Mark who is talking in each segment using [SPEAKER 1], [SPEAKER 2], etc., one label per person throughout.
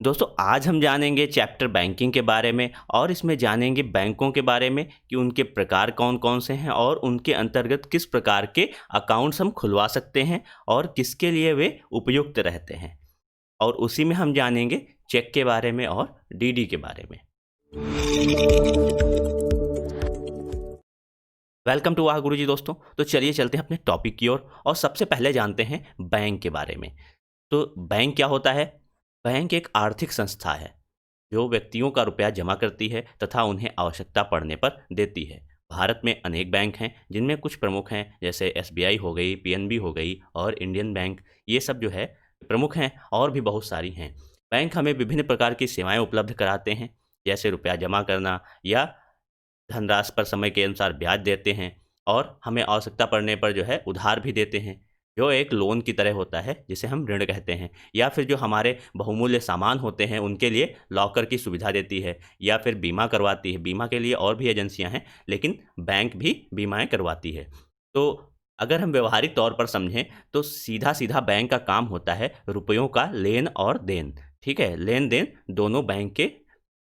[SPEAKER 1] दोस्तों आज हम जानेंगे चैप्टर बैंकिंग के बारे में और इसमें जानेंगे बैंकों के बारे में कि उनके प्रकार कौन कौन से हैं और उनके अंतर्गत किस प्रकार के अकाउंट्स हम खुलवा सकते हैं और किसके लिए वे उपयुक्त रहते हैं। और उसी में हम जानेंगे चेक के बारे में और डीडी के बारे में। वेलकम टू वाह गुरुजी दोस्तों। तो चलिए चलते हैं अपने टॉपिक की ओर और सबसे पहले जानते हैं बैंक के बारे में। तो बैंक क्या होता है? बैंक एक आर्थिक संस्था है जो व्यक्तियों का रुपया जमा करती है तथा उन्हें आवश्यकता पड़ने पर देती है। भारत में अनेक बैंक हैं जिनमें कुछ प्रमुख हैं, जैसे एसबीआई हो गई, पीएनबी हो गई और इंडियन बैंक। ये सब जो है प्रमुख हैं और भी बहुत सारी हैं। बैंक हमें विभिन्न प्रकार की सेवाएं उपलब्ध कराते हैं, जैसे रुपया जमा करना या धनराशि पर समय के अनुसार ब्याज देते हैं और हमें आवश्यकता पड़ने पर जो है उधार भी देते हैं, जो एक लोन की तरह होता है जिसे हम ऋण कहते हैं। या फिर जो हमारे बहुमूल्य सामान होते हैं उनके लिए लॉकर की सुविधा देती है या फिर बीमा करवाती है। बीमा के लिए और भी एजेंसियां हैं, लेकिन बैंक भी बीमाएं करवाती है। तो अगर हम व्यवहारिक तौर पर समझें तो सीधा सीधा बैंक का काम होता है रुपयों का लेन और देन। ठीक है, लेन देन दोनों बैंक के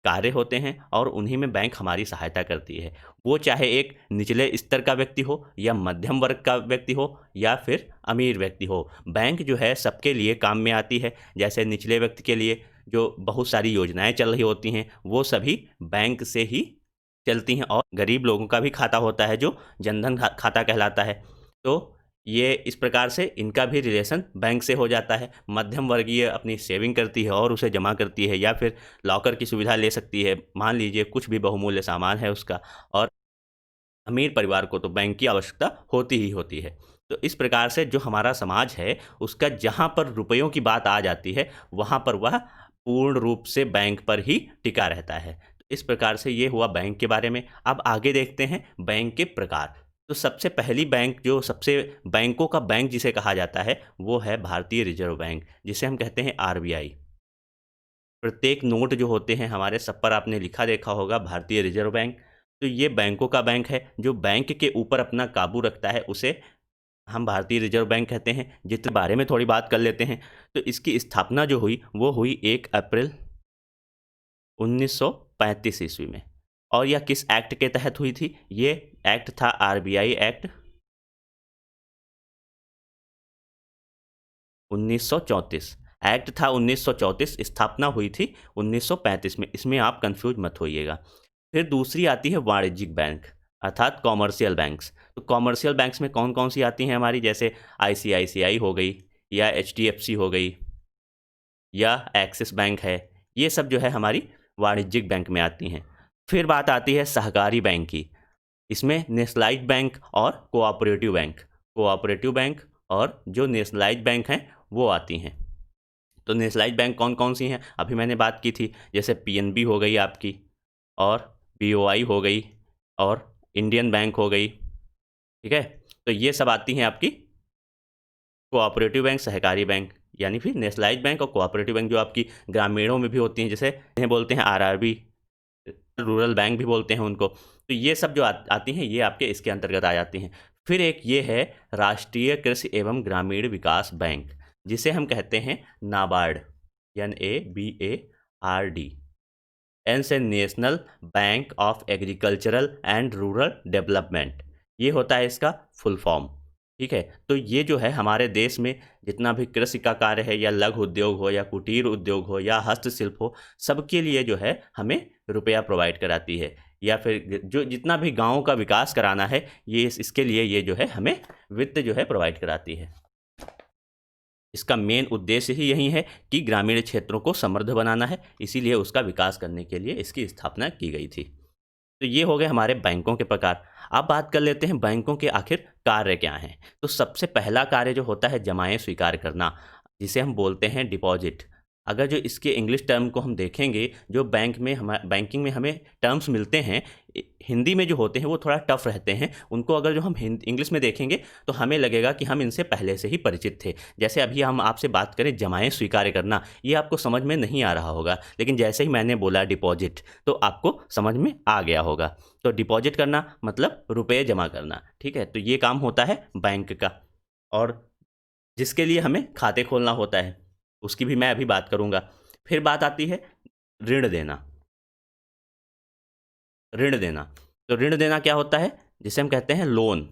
[SPEAKER 1] कार्य होते हैं और उन्हीं में बैंक हमारी सहायता करती है। वो चाहे एक निचले स्तर का व्यक्ति हो या मध्यम वर्ग का व्यक्ति हो या फिर अमीर व्यक्ति हो, बैंक जो है सबके लिए काम में आती है। जैसे निचले व्यक्ति के लिए जो बहुत सारी योजनाएं चल रही होती हैं वो सभी बैंक से ही चलती हैं, और गरीब लोगों का भी खाता होता है जो जनधन खाता कहलाता है। तो ये इस प्रकार से इनका भी रिलेशन बैंक से हो जाता है। मध्यम वर्गीय अपनी सेविंग करती है और उसे जमा करती है या फिर लॉकर की सुविधा ले सकती है, मान लीजिए कुछ भी बहुमूल्य सामान है उसका। और अमीर परिवार को तो बैंक की आवश्यकता होती ही होती है। तो इस प्रकार से जो हमारा समाज है उसका जहाँ पर रुपयों की बात आ जाती है वहाँ पर वह पूर्ण रूप से बैंक पर ही टिका रहता है। तो इस प्रकार से ये हुआ बैंक के बारे में। अब आगे देखते हैं बैंक के प्रकार। तो सबसे पहली बैंक, जो सबसे बैंकों का बैंक जिसे कहा जाता है, वो है भारतीय रिजर्व बैंक, जिसे हम कहते हैं आरबीआई। प्रत्येक नोट जो होते हैं हमारे, सब पर आपने लिखा देखा होगा भारतीय रिजर्व बैंक। तो ये बैंकों का बैंक है जो बैंक के ऊपर अपना काबू रखता है, उसे हम भारतीय रिजर्व बैंक कहते हैं। जिसके बारे में थोड़ी बात कर लेते हैं। तो इसकी स्थापना जो हुई वो हुई 1 अप्रैल 1935 ईस्वी में। और यह किस एक्ट के तहत हुई थी? ये एक्ट था आरबीआई एक्ट 1934। एक्ट था 1934, स्थापना हुई थी 1935 में। इसमें आप कंफ्यूज मत होइएगा। फिर दूसरी आती है वाणिज्यिक बैंक, अर्थात कॉमर्शियल बैंक्स। तो कॉमर्शियल बैंक्स में कौन कौन सी आती हैं हमारी? जैसे आईसीआईसीआई हो गई या एचडीएफसी हो गई या एक्सिस बैंक है। ये सब जो है हमारी वाणिज्यिक बैंक में आती हैं। फिर बात आती है सहकारी बैंक की। इसमें नेशनलाइज्ड बैंक और कोऑपरेटिव बैंक और जो नेशनलाइज्ड बैंक हैं वो आती हैं। तो नेशनलाइज्ड बैंक कौन कौन सी हैं? अभी मैंने बात की थी, जैसे पीएनबी हो गई आपकी, और बीओआई हो गई, और इंडियन बैंक हो गई। ठीक है, तो ये सब आती हैं आपकी कोऑपरेटिव बैंक, सहकारी बैंक, यानी फिर नेशनलाइज्ड बैंक और कोऑपरेटिव बैंक जो आपकी ग्रामीणों में भी होती हैं, जैसे इन्हें बोलते हैं आरआरबी, रूरल बैंक भी बोलते हैं उनको। तो ये सब जो आती हैं ये आपके इसके अंतर्गत आ जाती हैं। फिर एक ये है राष्ट्रीय कृषि एवं ग्रामीण विकास बैंक, जिसे हम कहते हैं नाबार्ड, NABARD, एन से national bank of agricultural and rural development. ये होता है इसका फुल फॉर्म। ठीक है, तो ये जो है हमारे देश में जितना भी कृषि का कार्य है, या लघु उद्योग हो या कुटीर उद्योग हो या हस्तशिल्प हो, सबके लिए जो है हमें रुपया प्रोवाइड कराती है। या फिर जो जितना भी गाँव का विकास कराना है, ये इसके लिए ये जो है हमें वित्त जो है प्रोवाइड कराती है। इसका मेन उद्देश्य ही यही है कि ग्रामीण क्षेत्रों को समृद्ध बनाना है, इसीलिए उसका विकास करने के लिए इसकी स्थापना की गई थी। तो ये हो गए हमारे बैंकों के प्रकार। अब बात कर लेते हैं बैंकों के आखिर कार्य क्या हैं। तो सबसे पहला कार्य जो होता है जमाएं स्वीकार करना, जिसे हम बोलते हैं डिपॉजिट। अगर जो इसके इंग्लिश टर्म को हम देखेंगे, जो बैंकिंग में हमें टर्म्स मिलते हैं हिंदी में जो होते हैं वो थोड़ा टफ रहते हैं। उनको अगर जो हम इंग्लिश में देखेंगे तो हमें लगेगा कि हम इनसे पहले से ही परिचित थे। जैसे अभी हम आपसे बात करें जमाएं स्वीकार करना, ये आपको समझ में नहीं आ रहा होगा, लेकिन जैसे ही मैंने बोला डिपॉजिट तो आपको समझ में आ गया होगा। तो डिपॉजिट करना मतलब रुपये जमा करना। ठीक है, तो ये काम होता है बैंक का, और जिसके लिए हमें खाते खोलना होता है उसकी भी मैं अभी बात करूँगा। फिर बात आती है ऋण देना। ऋण देना, तो ऋण देना क्या होता है, जिसे हम कहते हैं लोन।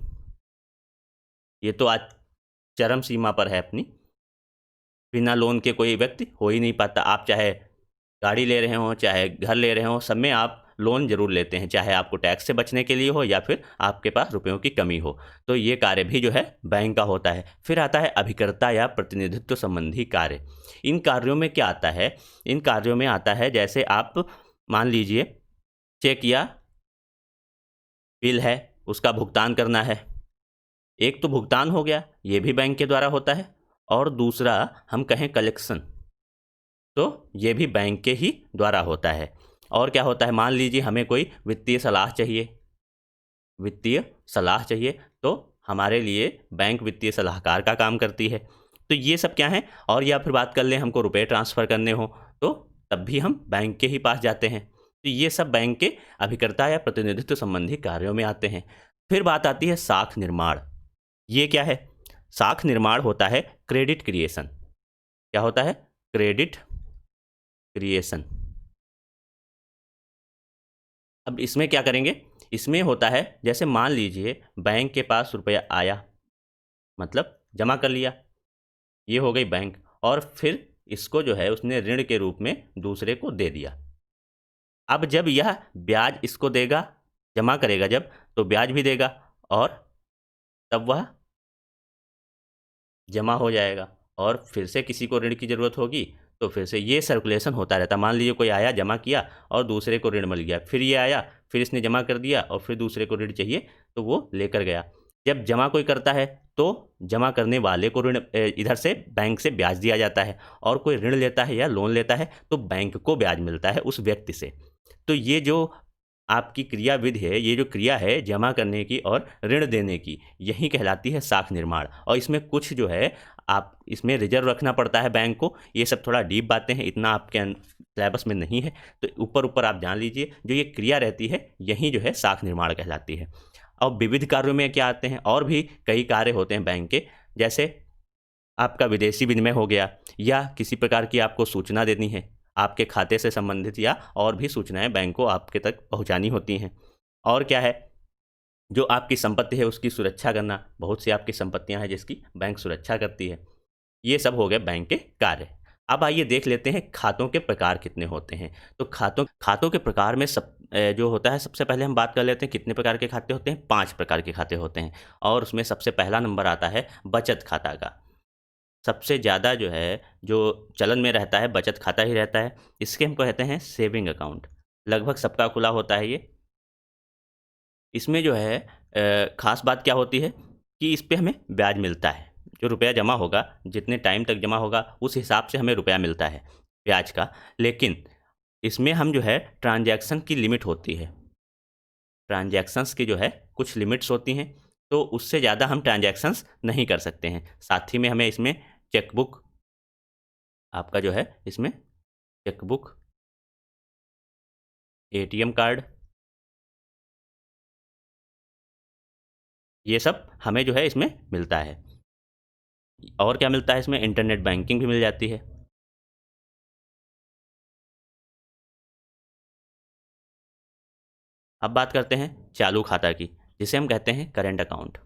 [SPEAKER 1] ये तो आज चरम सीमा पर है अपनी। बिना लोन के कोई व्यक्ति हो ही नहीं पाता। आप चाहे गाड़ी ले रहे हो, चाहे घर ले रहे हो, सब में आप लोन ज़रूर लेते हैं, चाहे आपको टैक्स से बचने के लिए हो या फिर आपके पास रुपयों की कमी हो। तो ये कार्य भी जो है बैंक का होता है। फिर आता है अभिकर्ता या प्रतिनिधित्व संबंधी कार्य। इन कार्यों में क्या आता है, इन कार्यों में आता है जैसे आप मान लीजिए चेक या बिल है, उसका भुगतान करना है। एक तो भुगतान हो गया, ये भी बैंक के द्वारा होता है, और दूसरा हम कहें कलेक्शन, तो ये भी बैंक के ही द्वारा होता है। और क्या होता है, मान लीजिए हमें कोई वित्तीय सलाह चाहिए, वित्तीय सलाह चाहिए, तो हमारे लिए बैंक वित्तीय सलाहकार का काम करती है। तो ये सब क्या है, और या फिर बात कर लें हमको रुपए ट्रांसफ़र करने हो, तो तब भी हम बैंक के ही पास जाते हैं। तो ये सब बैंक के अभिकर्ता या प्रतिनिधित्व संबंधी कार्यों में आते हैं। फिर बात आती है साख निर्माण। ये क्या है, साख निर्माण होता है क्रेडिट क्रिएशन। क्या होता है, क्रेडिट क्रिएशन। अब इसमें क्या करेंगे, इसमें होता है जैसे मान लीजिए बैंक के पास रुपया आया, मतलब जमा कर लिया, ये हो गई बैंक, और फिर इसको जो है उसने ऋण के रूप में दूसरे को दे दिया। अब जब यह ब्याज इसको देगा, जमा करेगा जब, तो ब्याज भी देगा, और तब वह जमा हो जाएगा, और फिर से किसी को ऋण की ज़रूरत होगी तो फिर से ये सर्कुलेशन होता रहता। मान लीजिए कोई आया, जमा किया, और दूसरे को ऋण मिल गया, फिर ये आया, फिर इसने जमा कर दिया, और फिर दूसरे को ऋण चाहिए तो वो लेकर गया। जब जमा कोई करता है तो जमा करने वाले को ऋण इधर से बैंक से ब्याज दिया जाता है, और कोई ऋण लेता है या लोन लेता है तो बैंक को ब्याज मिलता है उस व्यक्ति से। तो ये जो आपकी क्रियाविधि है, ये जो क्रिया है जमा करने की और ऋण देने की, यही कहलाती है साख निर्माण। और इसमें कुछ जो है आप इसमें रिजर्व रखना पड़ता है बैंक को। ये सब थोड़ा डीप बातें हैं, इतना आपके सिलेबस में नहीं है, तो ऊपर ऊपर आप जान लीजिए। जो ये क्रिया रहती है यही जो है साख निर्माण कहलाती है। अब विविध कार्यों में क्या आते हैं, और भी कई कार्य होते हैं बैंक के, जैसे आपका विदेशी विनिमय हो गया, या किसी प्रकार की आपको सूचना देनी है आपके खाते से संबंधित, या और भी सूचनाएं बैंक को आपके तक पहुंचानी होती हैं। और क्या है, जो आपकी संपत्ति है उसकी सुरक्षा करना, बहुत सी आपकी संपत्तियां हैं जिसकी बैंक सुरक्षा करती है। ये सब हो गए बैंक के कार्य। अब आइए देख लेते हैं खातों के प्रकार कितने होते हैं। तो खातों के प्रकार में जो होता है, सबसे पहले हम बात कर लेते हैं कितने प्रकार के खाते होते हैं। 5 प्रकार के खाते होते हैं, और उसमें सबसे पहला नंबर आता है बचत खाता का। सबसे ज़्यादा जो है, जो चलन में रहता है, बचत खाता ही रहता है। इसके हम कहते हैं सेविंग अकाउंट। लगभग सबका खुला होता है ये। इसमें जो है ख़ास बात क्या होती है कि इस पे हमें ब्याज मिलता है। जो रुपया जमा होगा, जितने टाइम तक जमा होगा उस हिसाब से हमें रुपया मिलता है ब्याज का। लेकिन इसमें हम जो है ट्रांजैक्शन की लिमिट होती है, ट्रांजैक्शंस की जो है कुछ लिमिट्स होती हैं, तो उससे ज़्यादा हम ट्रांजैक्शंस नहीं कर सकते हैं। साथ ही में हमें इसमें चेकबुक, आपका जो है इसमें चेकबुक, एटीएम कार्ड, ये सब हमें जो है इसमें मिलता है। और क्या मिलता है इसमें, इंटरनेट बैंकिंग भी मिल जाती है। अब बात करते हैं चालू खाता की, जिसे हम कहते हैं करेंट अकाउंट।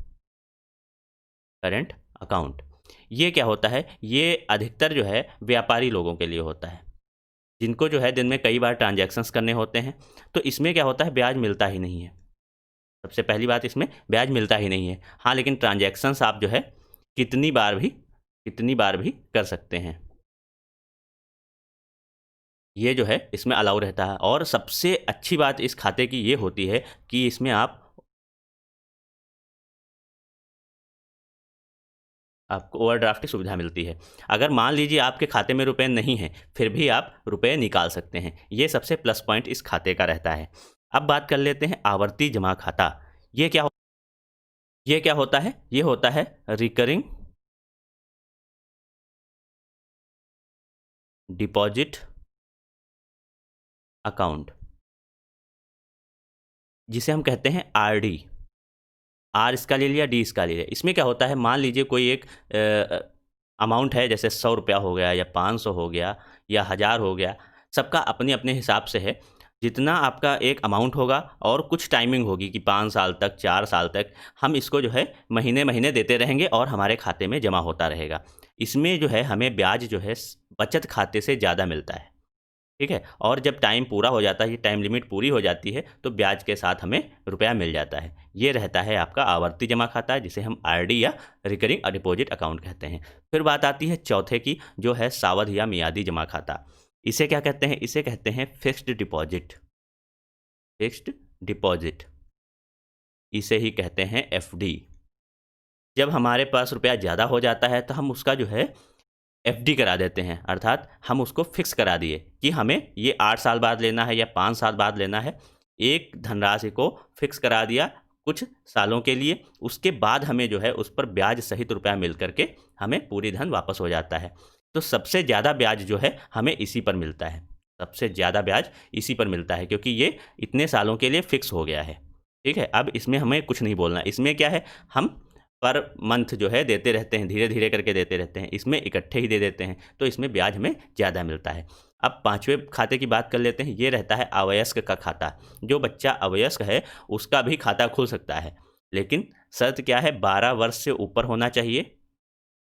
[SPEAKER 1] करेंट अकाउंट, ये क्या होता है, ये अधिकतर जो है व्यापारी लोगों के लिए होता है, जिनको जो है दिन में कई बार ट्रांजैक्शंस करने होते हैं। तो इसमें क्या होता है, ब्याज मिलता ही नहीं है। सबसे पहली बात, इसमें ब्याज मिलता ही नहीं है। हाँ, लेकिन ट्रांजैक्शंस आप जो है कितनी बार भी कर सकते हैं, ये जो है इसमें अलाउ रहता है। और सबसे अच्छी बात इस खाते की ये होती है कि इसमें आपको ओवरड्राफ्ट की सुविधा मिलती है। अगर मान लीजिए आपके खाते में रुपए नहीं हैं, फिर भी आप रुपए निकाल सकते हैं। ये सबसे प्लस पॉइंट इस खाते का रहता है। अब बात कर लेते हैं आवर्ती जमा खाता। ये क्या हो ये क्या होता है, ये होता है रिकरिंग डिपॉजिट अकाउंट, जिसे हम कहते हैं आरडी। आर इसका ले लिया, डी इसका ले लिया। इसमें क्या होता है, मान लीजिए कोई एक अमाउंट है, जैसे 100 रुपया हो गया या 500 हो गया या 1000 हो गया, सबका अपने अपने हिसाब से है। जितना आपका एक अमाउंट होगा और कुछ टाइमिंग होगी कि 5 साल तक, 4 साल तक हम इसको जो है महीने महीने देते रहेंगे और हमारे खाते में जमा होता रहेगा। इसमें जो है हमें ब्याज जो है बचत खाते से ज़्यादा मिलता है, ठीक है। और जब टाइम पूरा हो जाता है, ये टाइम लिमिट पूरी हो जाती है, तो ब्याज के साथ हमें रुपया मिल जाता है। ये रहता है आपका आवर्ती जमा खाता, जिसे हम आरडी या रिकरिंग डिपॉजिट अकाउंट कहते हैं। फिर बात आती है चौथे की, जो है सावध या मियादी जमा खाता। इसे क्या कहते हैं? इसे कहते हैं फिक्स्ड डिपॉजिट। फिक्स्ड डिपॉजिट इसे ही कहते हैं एफडी। जब हमारे पास रुपया ज़्यादा हो जाता है तो हम उसका जो है एफडी करा देते हैं, अर्थात हम उसको फिक्स करा दिए कि हमें ये 8 साल बाद लेना है या 5 साल बाद लेना है। एक धनराशि को फिक्स करा दिया कुछ सालों के लिए, उसके बाद हमें जो है उस पर ब्याज सहित रुपया मिल करके हमें पूरी धन वापस हो जाता है। तो सबसे ज़्यादा ब्याज जो है हमें इसी पर मिलता है, सबसे ज़्यादा ब्याज इसी पर मिलता है, क्योंकि ये इतने सालों के लिए फिक्स हो गया है, ठीक है। अब इसमें हमें कुछ नहीं बोलना, इसमें क्या है, हम पर मंथ जो है देते रहते हैं, धीरे धीरे करके देते रहते हैं, इसमें इकट्ठे ही दे देते हैं, तो इसमें ब्याज हमें ज़्यादा मिलता है। अब पाँचवें खाते की बात कर लेते हैं, ये रहता है अवयस्क का खाता। जो बच्चा अवयस्क है उसका भी खाता खुल सकता है, लेकिन शर्त क्या है, 12 वर्ष से ऊपर होना चाहिए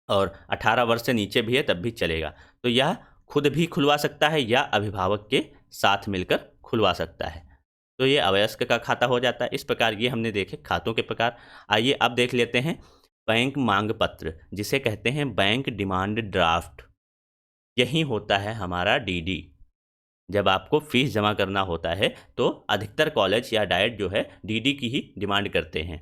[SPEAKER 1] और 18 वर्ष से नीचे भी है तब भी चलेगा। तो यह खुद भी खुलवा सकता है या अभिभावक के साथ मिलकर खुलवा सकता है। तो ये अवयस्क का खाता हो जाता है। इस प्रकार ये हमने देखे खातों के प्रकार। आइए अब देख लेते हैं बैंक मांग पत्र, जिसे कहते हैं बैंक डिमांड ड्राफ्ट। यही होता है हमारा डीडी। जब आपको फीस जमा करना होता है तो अधिकतर कॉलेज या डाइट जो है डीडी की ही डिमांड करते हैं।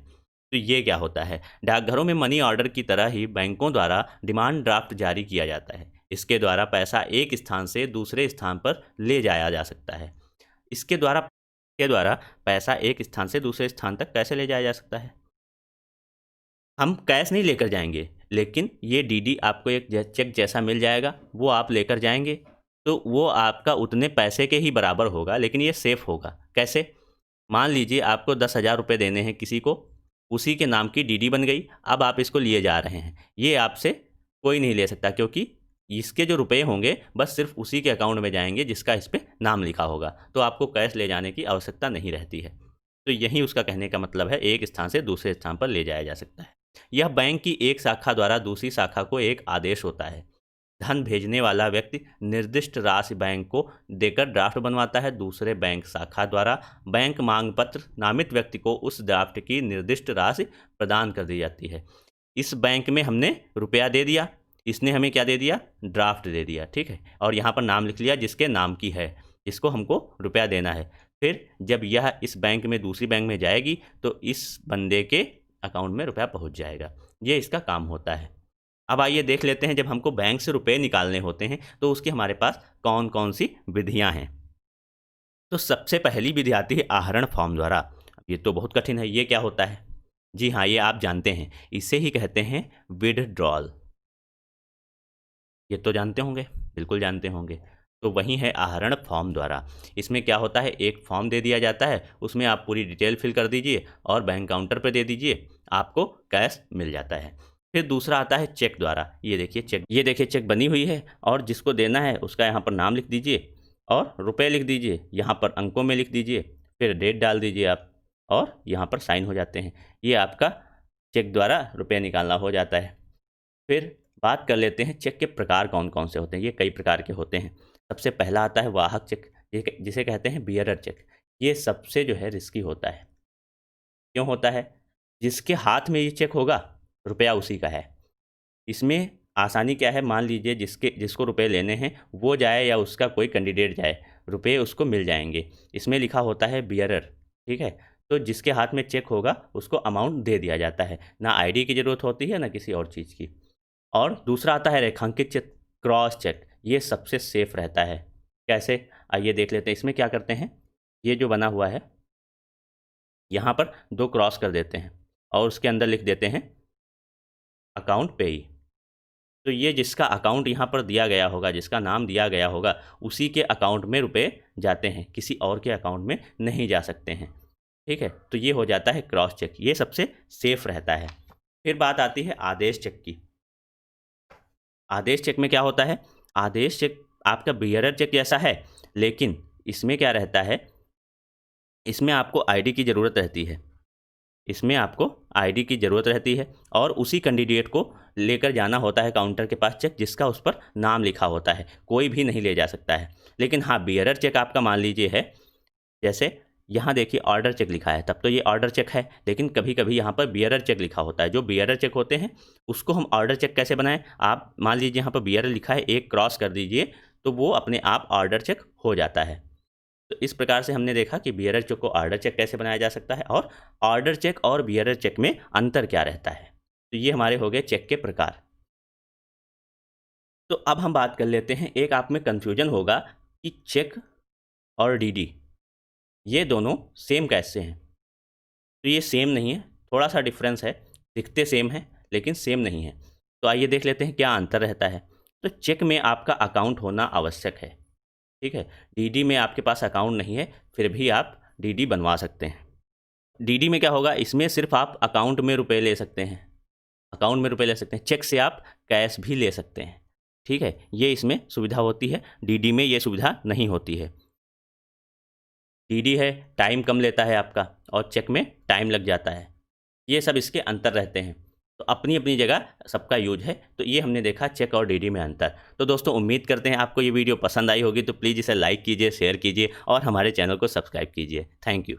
[SPEAKER 1] तो ये क्या होता है, डाकघरों में मनी ऑर्डर की तरह ही बैंकों द्वारा डिमांड ड्राफ्ट जारी किया जाता है। इसके द्वारा पैसा एक स्थान से दूसरे स्थान पर ले जाया जा सकता है। इसके द्वारा पैसा एक स्थान से दूसरे स्थान तक कैसे ले जाया जा सकता है? हम कैश नहीं लेकर जाएंगे, लेकिन ये डीडी आपको एक चेक जैसा मिल जाएगा, वो आप लेकर जाएंगे तो वो आपका उतने पैसे के ही बराबर होगा, लेकिन ये सेफ होगा। कैसे? मान लीजिए आपको 10,000 रुपये देने हैं किसी को, उसी के नाम की डीडी बन गई, अब आप इसको लिए जा रहे हैं, ये आपसे कोई नहीं ले सकता, क्योंकि इसके जो रुपए होंगे बस सिर्फ उसी के अकाउंट में जाएंगे जिसका इस पर नाम लिखा होगा, तो आपको कैश ले जाने की आवश्यकता नहीं रहती है। तो यही उसका कहने का मतलब है, एक स्थान से दूसरे स्थान पर ले जाया जा सकता है। यह बैंक की एक शाखा द्वारा दूसरी शाखा को एक आदेश होता है। धन भेजने वाला व्यक्ति निर्दिष्ट राशि बैंक को देकर ड्राफ्ट बनवाता है। दूसरे बैंक शाखा द्वारा बैंक मांग पत्र नामित व्यक्ति को उस ड्राफ्ट की निर्दिष्ट राशि प्रदान कर दी जाती है। इस बैंक में हमने रुपया दे दिया, इसने हमें क्या दे दिया, ड्राफ्ट दे दिया, ठीक है, और यहाँ पर नाम लिख लिया जिसके नाम की है, इसको हमको रुपया देना है। फिर जब यह इस बैंक में दूसरी बैंक में जाएगी तो इस बंदे के अकाउंट में रुपया पहुँच जाएगा। ये इसका काम होता है। अब आइए देख लेते हैं, जब हमको बैंक से रुपए निकालने होते हैं तो उसकी हमारे पास कौन कौन सी विधियां हैं। तो सबसे पहली विधि आती है आहरण फॉर्म द्वारा। ये तो बहुत कठिन है, ये क्या होता है? जी हाँ, ये आप जानते हैं, इसे ही कहते हैं विथड्रॉल। ये तो जानते होंगे, बिल्कुल जानते होंगे। तो वही है आहरण फॉर्म द्वारा। इसमें क्या होता है, एक फॉर्म दे दिया जाता है, उसमें आप पूरी डिटेल फिल कर दीजिए और बैंक काउंटर पर दे दीजिए, आपको कैश मिल जाता है। फिर दूसरा आता है चेक द्वारा। ये देखिए चेक बनी हुई है और जिसको देना है उसका यहाँ पर नाम लिख दीजिए और रुपए लिख दीजिए, यहाँ पर अंकों में लिख दीजिए, फिर डेट डाल दीजिए आप और यहाँ पर साइन हो जाते हैं। ये आपका चेक द्वारा रुपये निकालना हो जाता है। फिर बात कर लेते हैं चेक के प्रकार कौन कौन से होते हैं। ये कई प्रकार के होते हैं। सबसे पहला आता है वाहक चेक, जिसे कहते हैं बियरर चेक। ये सबसे जो है रिस्की होता है। क्यों होता है? जिसके हाथ में ये चेक होगा रुपया उसी का है। इसमें आसानी क्या है, मान लीजिए जिसको रुपए लेने हैं वो जाए या उसका कोई कैंडिडेट जाए, रुपए उसको मिल जाएंगे। इसमें लिखा होता है बियरर, ठीक है। तो जिसके हाथ में चेक होगा उसको अमाउंट दे दिया जाता है, ना आईडी की ज़रूरत होती है ना किसी और चीज़ की। और दूसरा आता है रेखांकित चेक, क्रॉस चेक। ये सबसे सेफ रहता है। कैसे? आइए देख लेते हैं। इसमें क्या करते हैं, ये जो बना हुआ है यहाँ पर 2 क्रॉस कर देते हैं और उसके अंदर लिख देते हैं अकाउंट पेई। तो ये जिसका अकाउंट यहाँ पर दिया गया होगा, जिसका नाम दिया गया होगा, उसी के अकाउंट में रुपए जाते हैं, किसी और के अकाउंट में नहीं जा सकते हैं, ठीक है। तो ये हो जाता है क्रॉस चेक, ये सबसे सेफ रहता है। फिर बात आती है आदेश चेक की। आदेश चेक में क्या होता है, आपका बियरर चेक जैसा है, लेकिन इसमें क्या रहता है, इसमें आपको आईडी की ज़रूरत रहती है। इसमें आपको आईडी की ज़रूरत रहती है और उसी कैंडिडेट को लेकर जाना होता है काउंटर के पास चेक, जिसका उस पर नाम लिखा होता है, कोई भी नहीं ले जा सकता है। लेकिन हाँ, बियरर चेक आपका मान लीजिए है, जैसे यहाँ देखिए ऑर्डर चेक लिखा है, तब तो ये ऑर्डर चेक है, लेकिन कभी कभी यहाँ पर बियरर चेक लिखा होता है। जो बियरर चेक होते हैं उसको हम ऑर्डर चेक कैसे बनाएं, आप मान लीजिए यहाँ पर बियरर लिखा है, एक क्रॉस कर दीजिए तो वो अपने आप ऑर्डर चेक हो जाता है। तो इस प्रकार से हमने देखा कि बियरर चेक को ऑर्डर चेक कैसे बनाया जा सकता है और ऑर्डर चेक और बियरर चेक में अंतर क्या रहता है। तो ये हमारे हो गए चेक के प्रकार। तो अब हम बात कर लेते हैं, एक आप में कन्फ्यूजन होगा कि चेक और डीडी ये दोनों सेम कैसे हैं। तो ये सेम नहीं है, थोड़ा सा डिफरेंस है, दिखते सेम है लेकिन सेम नहीं है। तो आइए देख लेते हैं क्या अंतर रहता है। तो चेक में आपका अकाउंट होना आवश्यक है, ठीक है। डीडी में आपके पास अकाउंट नहीं है, फिर भी आप डीडी बनवा सकते हैं। डीडी में क्या होगा, इसमें सिर्फ आप अकाउंट में रुपए ले सकते हैं, अकाउंट में रुपए ले सकते हैं, चेक से आप कैश भी ले सकते हैं, ठीक है। ये इसमें सुविधा होती है, डीडी में ये सुविधा नहीं होती है। डीडी है टाइम कम लेता है आपका और चेक में टाइम लग जाता है। ये सब इसके अंतर रहते हैं। तो अपनी अपनी जगह सबका यूज है। तो ये हमने देखा चेक और डीडी में अंतर। तो दोस्तों उम्मीद करते हैं आपको ये वीडियो पसंद आई होगी, तो प्लीज़ इसे लाइक कीजिए, शेयर कीजिए और हमारे चैनल को सब्सक्राइब कीजिए। Thank you.